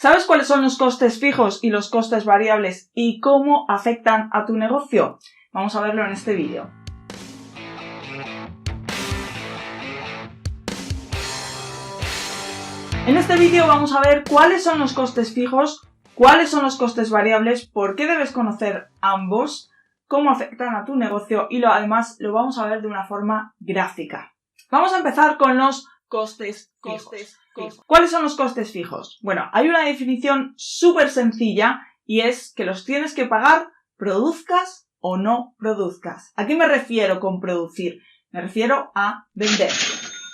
¿Sabes cuáles son los costes fijos y los costes variables y cómo afectan a tu negocio? Vamos a verlo en este vídeo. En este vídeo vamos a ver cuáles son los costes fijos, cuáles son los costes variables, por qué debes conocer ambos, cómo afectan a tu negocio y además lo vamos a ver de una forma gráfica. Vamos a empezar con los costes fijos. ¿Cuáles son los costes fijos? Bueno, hay una definición súper sencilla y es que los tienes que pagar produzcas o no produzcas. ¿A qué me refiero con producir? Me refiero a vender.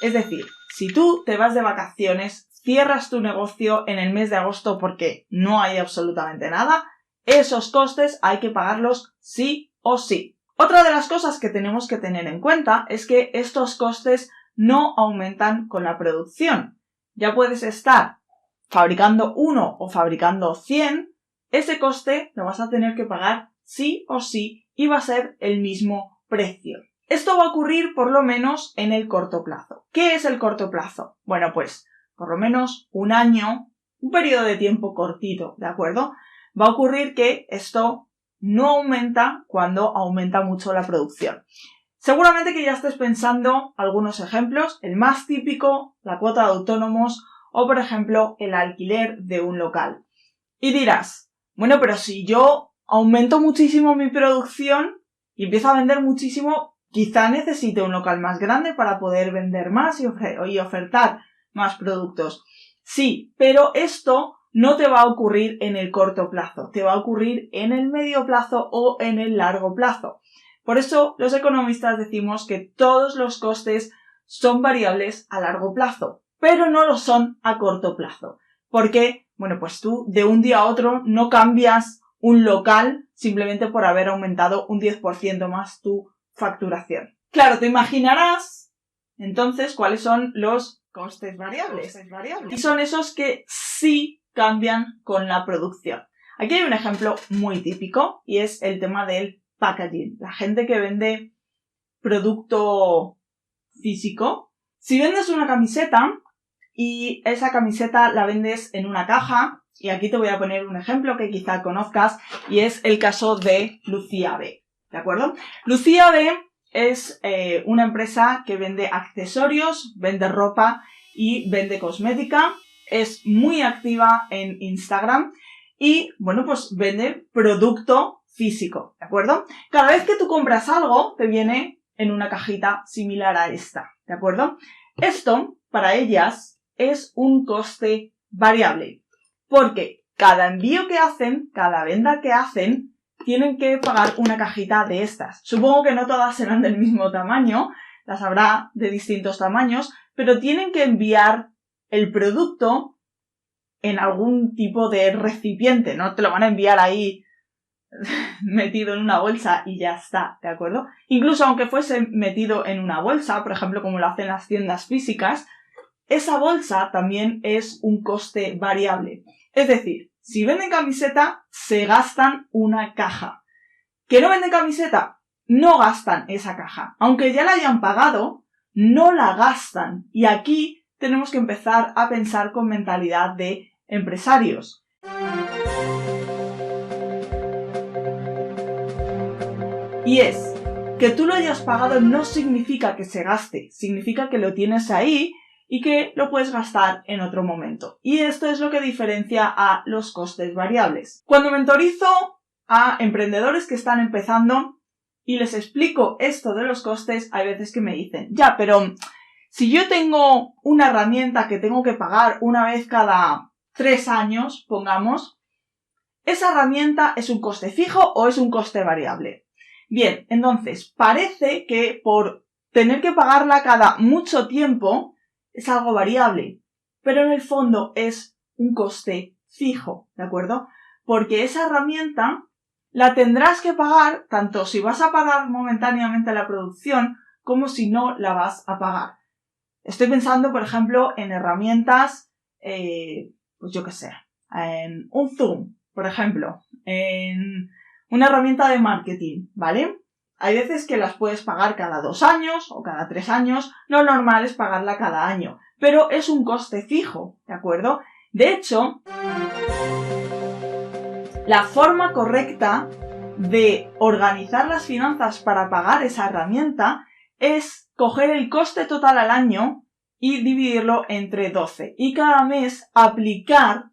Es decir, si tú te vas de vacaciones, cierras tu negocio en el mes de agosto porque no hay absolutamente nada, esos costes hay que pagarlos sí o sí. Otra de las cosas que tenemos que tener en cuenta es que estos costes no aumentan con la producción. Ya puedes estar fabricando 1 o fabricando 100, ese coste lo vas a tener que pagar sí o sí y va a ser el mismo precio. Esto va a ocurrir por lo menos en el corto plazo. ¿Qué es el corto plazo? Bueno, pues por lo menos un año, un periodo de tiempo cortito, ¿de acuerdo? Va a ocurrir que esto no aumenta cuando aumenta mucho la producción. Seguramente que ya estés pensando algunos ejemplos, el más típico, la cuota de autónomos o, por ejemplo, el alquiler de un local. Y dirás, bueno, pero si yo aumento muchísimo mi producción y empiezo a vender muchísimo, quizá necesite un local más grande para poder vender más y ofertar más productos. Sí, pero esto no te va a ocurrir en el corto plazo, te va a ocurrir en el medio plazo o en el largo plazo. Por eso los economistas decimos que todos los costes son variables a largo plazo, pero no lo son a corto plazo. Porque, bueno, pues tú de un día a otro no cambias un local simplemente por haber aumentado un 10% más tu facturación. Claro, te imaginarás entonces cuáles son los costes variables. Y son esos que sí cambian con la producción. Aquí hay un ejemplo muy típico y es el tema del packaging. La gente que vende producto físico. Si vendes una camiseta y esa camiseta la vendes en una caja, y aquí te voy a poner un ejemplo que quizá conozcas y es el caso de Lucía B. ¿De acuerdo? Lucía B es una empresa que vende accesorios, vende ropa y vende cosmética. Es muy activa en Instagram y, bueno, pues vende producto físico, ¿de acuerdo? Cada vez que tú compras algo, te viene en una cajita similar a esta, ¿de acuerdo? Esto, para ellas, es un coste variable, porque cada envío que hacen, cada venta que hacen, tienen que pagar una cajita de estas. Supongo que no todas serán del mismo tamaño, las habrá de distintos tamaños, pero tienen que enviar el producto en algún tipo de recipiente, no te lo van a enviar ahí metido en una bolsa y ya está, ¿de acuerdo? Incluso aunque fuese metido en una bolsa, por ejemplo, como lo hacen las tiendas físicas, esa bolsa también es un coste variable. Es decir, si venden camiseta, se gastan una caja. ¿Que no venden camiseta? No gastan esa caja. Aunque ya la hayan pagado, no la gastan. Y aquí tenemos que empezar a pensar con mentalidad de empresarios. Y es que tú lo hayas pagado no significa que se gaste, significa que lo tienes ahí y que lo puedes gastar en otro momento. Y esto es lo que diferencia a los costes variables. Cuando mentorizo a emprendedores que están empezando y les explico esto de los costes, hay veces que me dicen, ya, pero si yo tengo una herramienta que tengo que pagar una vez cada 3 años, pongamos, ¿esa herramienta es un coste fijo o es un coste variable? Bien, entonces, parece que por tener que pagarla cada mucho tiempo es algo variable, pero en el fondo es un coste fijo, ¿de acuerdo? Porque esa herramienta la tendrás que pagar tanto si vas a pagar momentáneamente la producción como si no la vas a pagar. Estoy pensando, por ejemplo, en herramientas, pues yo qué sé, en un Zoom, por ejemplo, en una herramienta de marketing, ¿vale? Hay veces que las puedes pagar cada 2 años o cada 3 años, lo normal es pagarla cada año, pero es un coste fijo, ¿de acuerdo? De hecho, La forma correcta de organizar las finanzas para pagar esa herramienta es coger el coste total al año y dividirlo entre 12 y cada mes aplicar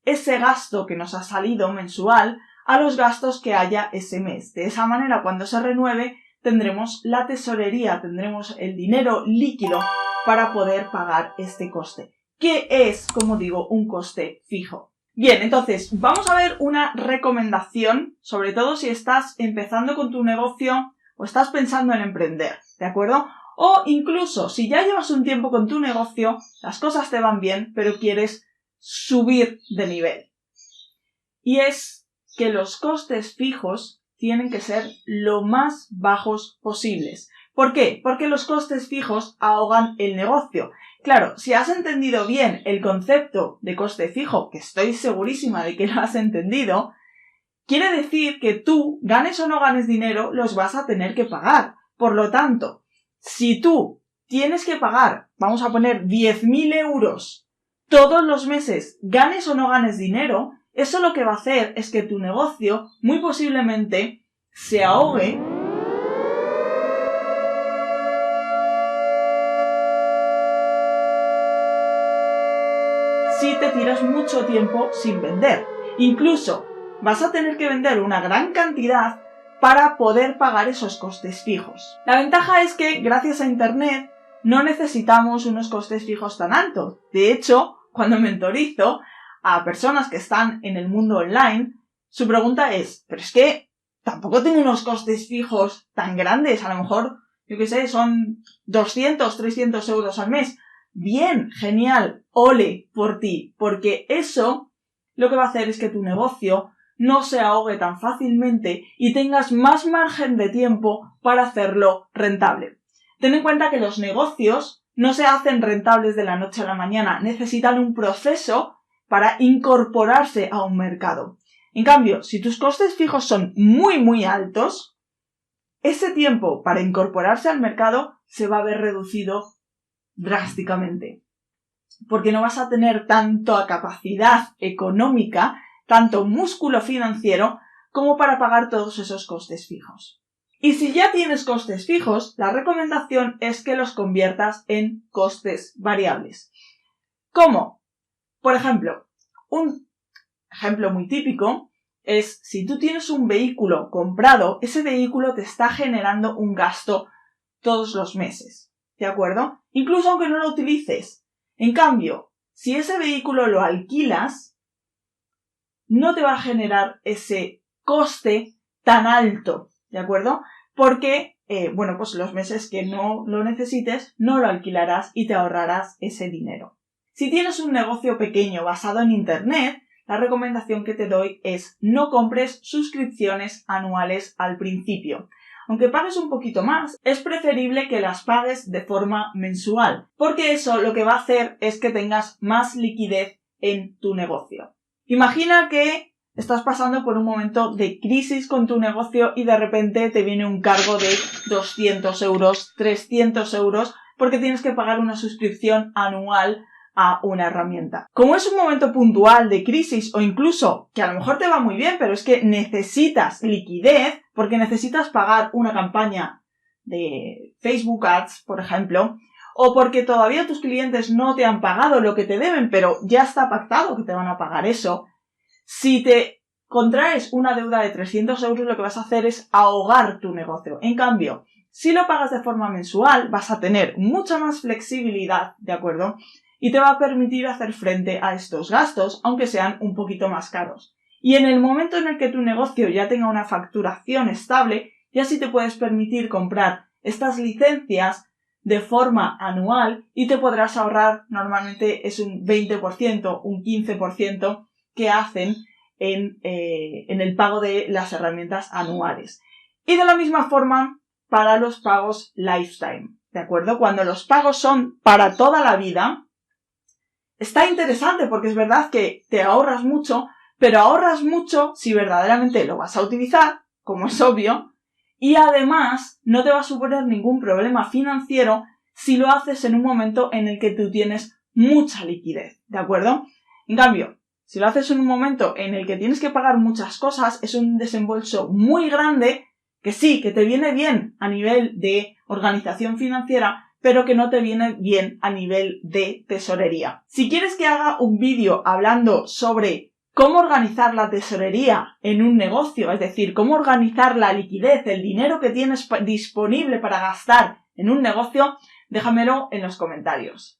ese gasto que nos ha salido mensual a los gastos que haya ese mes. De esa manera, cuando se renueve, tendremos la tesorería, tendremos el dinero líquido para poder pagar este coste, que es, como digo, un coste fijo. Bien, entonces, vamos a ver una recomendación, sobre todo si estás empezando con tu negocio o estás pensando en emprender, ¿de acuerdo? O incluso, si ya llevas un tiempo con tu negocio, las cosas te van bien, pero quieres subir de nivel. Y es que los costes fijos tienen que ser lo más bajos posibles. ¿Por qué? Porque los costes fijos ahogan el negocio. Claro, si has entendido bien el concepto de coste fijo, que estoy segurísima de que lo has entendido, quiere decir que tú, ganes o no ganes dinero, los vas a tener que pagar. Por lo tanto, si tú tienes que pagar, vamos a poner 10.000 euros todos los meses, ganes o no ganes dinero, eso lo que va a hacer es que tu negocio muy posiblemente se ahogue si te tiras mucho tiempo sin vender. Incluso vas a tener que vender una gran cantidad para poder pagar esos costes fijos. La ventaja es que gracias a Internet no necesitamos unos costes fijos tan altos. De hecho, cuando mentorizo a personas que están en el mundo online, su pregunta es, pero es que tampoco tengo unos costes fijos tan grandes, a lo mejor, yo qué sé, son 200, 300 euros al mes. Bien, genial, ole por ti, porque eso lo que va a hacer es que tu negocio no se ahogue tan fácilmente y tengas más margen de tiempo para hacerlo rentable. Ten en cuenta que los negocios no se hacen rentables de la noche a la mañana, necesitan un proceso para incorporarse a un mercado. En cambio, si tus costes fijos son muy altos, ese tiempo para incorporarse al mercado se va a ver reducido drásticamente, porque no vas a tener tanta capacidad económica, tanto músculo financiero, como para pagar todos esos costes fijos. Y si ya tienes costes fijos, la recomendación es que los conviertas en costes variables. ¿Cómo? Por ejemplo, un ejemplo muy típico es si tú tienes un vehículo comprado, ese vehículo te está generando un gasto todos los meses, ¿de acuerdo? Incluso aunque no lo utilices. En cambio, si ese vehículo lo alquilas, no te va a generar ese coste tan alto, ¿de acuerdo? Porque, pues los meses que no lo necesites, no lo alquilarás y te ahorrarás ese dinero. Si tienes un negocio pequeño basado en Internet, la recomendación que te doy es no compres suscripciones anuales al principio. Aunque pagues un poquito más, es preferible que las pagues de forma mensual, porque eso lo que va a hacer es que tengas más liquidez en tu negocio. Imagina que estás pasando por un momento de crisis con tu negocio y de repente te viene un cargo de 200 euros, 300 euros, porque tienes que pagar una suscripción anual a una herramienta. Como es un momento puntual de crisis o incluso que a lo mejor te va muy bien, pero es que necesitas liquidez porque necesitas pagar una campaña de Facebook Ads, por ejemplo, o porque todavía tus clientes no te han pagado lo que te deben, pero ya está pactado que te van a pagar eso. Si te contraes una deuda de 300 euros, lo que vas a hacer es ahogar tu negocio. En cambio, si lo pagas de forma mensual, vas a tener mucha más flexibilidad, ¿de acuerdo? Y te va a permitir hacer frente a estos gastos, aunque sean un poquito más caros. Y en el momento en el que tu negocio ya tenga una facturación estable, ya sí te puedes permitir comprar estas licencias de forma anual y te podrás ahorrar, normalmente es un 20%, un 15% que hacen en el pago de las herramientas anuales. Y de la misma forma para los pagos lifetime, ¿de acuerdo? Cuando los pagos son para toda la vida, está interesante porque es verdad que te ahorras mucho, pero ahorras mucho si verdaderamente lo vas a utilizar, como es obvio, y además no te va a suponer ningún problema financiero si lo haces en un momento en el que tú tienes mucha liquidez, ¿de acuerdo? En cambio, Si lo haces en un momento en el que tienes que pagar muchas cosas, es un desembolso muy grande que sí, que te viene bien a nivel de organización financiera, pero que no te viene bien a nivel de tesorería. Si quieres que haga un vídeo hablando sobre cómo organizar la tesorería en un negocio, es decir, cómo organizar la liquidez, el dinero que tienes disponible para gastar en un negocio, déjamelo en los comentarios.